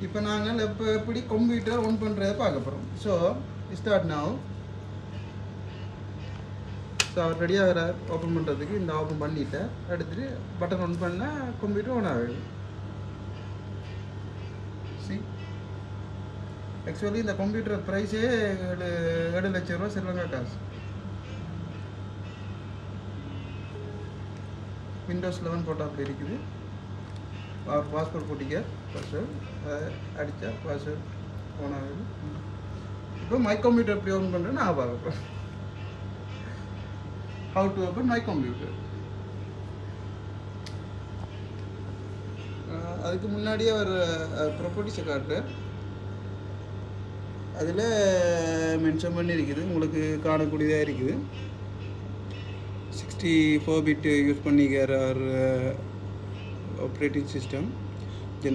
இப்போ நாங்கள் இப்போ எப்படி கம்ப்யூட்டர் ஆன் பண்ணுறதை பார்க்க போகிறோம். So start now. ஸோ அவர் ரெடியாகிறார் ஓப்பன் பண்ணுறதுக்கு. இந்த ஓப்பன் பண்ணிவிட்டேன். எடுத்துகிட்டு பட்டன் ஆன் பண்ணால் கம்ப்யூட்டர் ஆன் ஆகுது. சி ஆக்சுவலி இந்த கம்ப்யூட்டர் ப்ரைஸே 7 லட்சம் ரூபா ஸ்ரீலங்கா காசு. விண்டோஸ் 11 போட்டால் அப்படி இருக்குது. அவர் பாஸ்வேர்ட் போட்டிக்க பாஸ்வேர்ட் அடித்தா பாஸ்வேர்ட் ஓன் ஆகுது. இப்போ மை கம்ப்யூட்டர் எப்படி ஓப்பன் பண்ணுறேன்னு நான் பார்க்குறேன். How to open my computer. அதுக்கு முன்னாடியே ஒரு ப்ராப்பர்ட்டிஸை காட்டு. அதில் மென்ஷன் பண்ணி இருக்குது, உங்களுக்கு காணக்கூடியதாக இருக்குது. 64 பிட் யூஸ் பண்ணிக்கிற ஆப்ரேட்டிங் சிஸ்டம்.